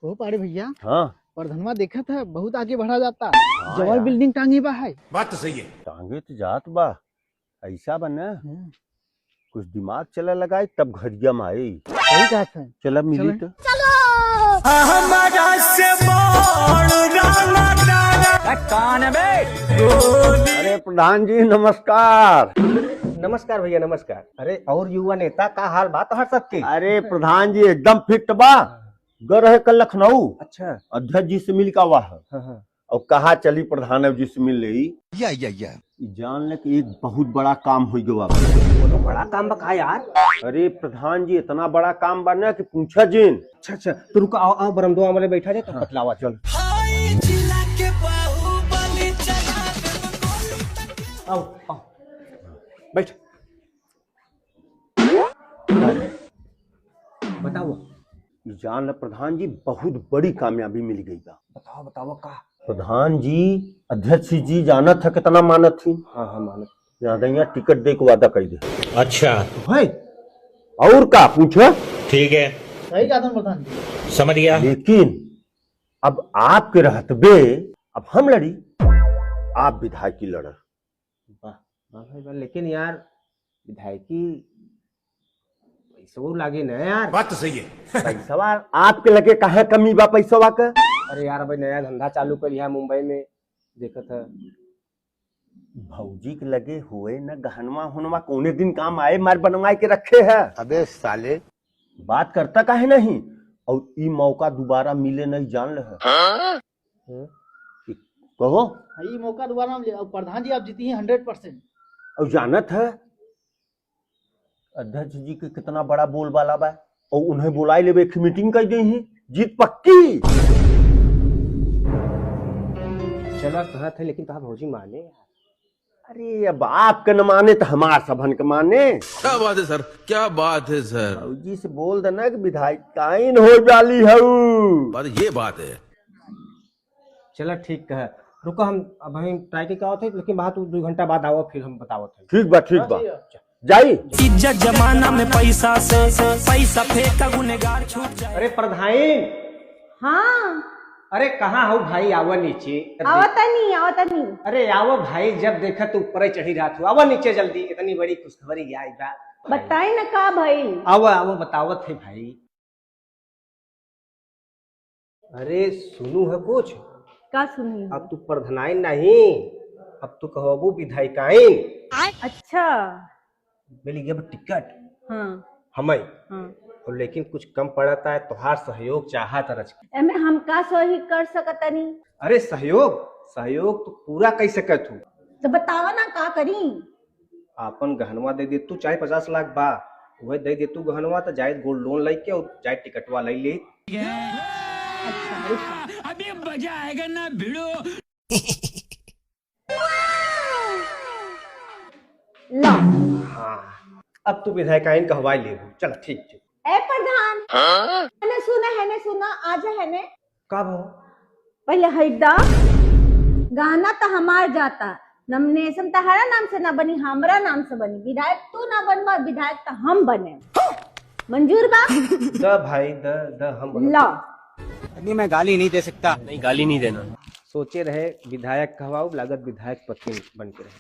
ओ पाड़े भैया, हाँ प्रधनवा देखा था बहुत आगे बढ़ा जाता। हाँ जवाल यार। बिल्डिंग टांगे बा है। बात तो सही है। टांगे तो जात बा, ऐसा बना कुछ दिमाग चला लगाए तब घरिया में आई। सही कहा था। चला मिली तो अरे प्रधान जी नमस्कार। नमस्कार भैया नमस्कार। अरे और युवा नेता का हाल बात हर सबके। अरे प्रधान जी एकदम फिट बा। गए रहे कल लखनऊ, अच्छा अध्यक्ष जी से मिल का वाह हाँ। और कहा चली प्रधान जी से मिल रही या जान ले कि एक बहुत बड़ा काम हो गया। तो बड़ा काम बका यार। अरे प्रधान जी इतना बड़ा काम बना कि पूछा जिन। अच्छा तो रुको आओ आओ बरमदुआ वाले बैठा जाए तो बतलावा चल। आओ आओ बैठ। बताओ जान ले प्रधान जी बहुत बड़ी कामयाबी मिल गई बा। बताओ बताओ का। प्रधान जी अध्यक्ष जी जानत है कितना मानत थी। हाँ मानो यहाँ टिकट दे के वादा कर दे। अच्छा है और का पूछो। ठीक है, सही कहा था प्रधान जी। समझ गया। लेकिन अब आपके रहतबे अब हम लड़ी, आप विधायक की लड़। भाई लेकिन यार विधायकी पैसा लागे ना यार। बात तो सही है। पैसा आपके लगे कहाँ कमी बा पैसा का। अरे यार भाई नया धंधा चालू कर लिया मुंबई में देखा था। भौजी के लगे हुए न गहनवा हुनवा कोने दिन काम आए मार बनवाए के रखे है। अबे साले बात करता काहे नहीं। और ई मौका दोबारा मिले नहीं जान ले कहो। ये मौका दोबारा मिले और प्रधान जी आप जीती हैं 100%। और जानत है अध्यक्ष जी के कितना बड़ा बोलबाला बा और उन्हें बुलाई लेवे एक मीटिंग कर दी ही जीत पक्की। चला कहा था लेकिन कहा भौजी माने यार। अरे अब आपके न माने तो हमार सबन के माने। क्या बात है सर, क्या बात है सर। भौजी से बोल देना कि विधायक काइन हो जाली है। ये बात है। चला ठीक कहा। रुको हम अब हम ट्राई के आओ थे लेकिन बात 2 घंटा बाद आओ फिर हम बताओ थे। ठीक बा जाई। इज्जत जमाना में पैसा से पैसा फेंका गुनेगार छूट जाए। अरे प्रधान। हाँ अरे कहाँ हो भाई आवा नीचे। आवता नहीं। अरे आओ भाई जब देखा तो ऊपर ही चढ़ी रहा था। आवा नीचे जल्दी इतनी बड़ी खुशखबरी आई बा। बताई न का भाई। आओ आओ बतावत है भाई। अरे सुनू है कुछ। का सुनी। अब तू प्रधान नहीं अब तू कहोबू विधायकाइन। अच्छा मिल गया टिकट हाँ हमें। हाँ और लेकिन कुछ कम पड़ता है तुहार सहयोग चाहत रच। एमे हम का सही कर सकतनी। अरे सहयोग तो पूरा कर सकत हूँ। तो बतावा ना का करी। आपन गहनवा दे दे तू चाहे 50 लाख बा वह दे दे तू गहनवा तो जाए गोल्ड लोन लेके और जाए टिकटवा ले ले। अच्छा अभी मजा आएगा ना भिड़ो। लो हाँ अब तू विधायकाइन कहवाई ले। चल ठीक ए प्रधान ने सुना आज है ने का भाव। पहले हैदा गाना तो हमार जाता नॉमिनेशन तहरा नाम से ना बनी हमरा नाम से बनी। विधायक तू ना बनवा विधायक तो हम बने। मंजूर बा। द भाई द हम लो अभी मैं गाली नहीं दे सकता। नहीं, गाली नहीं देना। सोचे रहे विधायक कहवाऊ लागत विधायक पत्नी बन के रहे।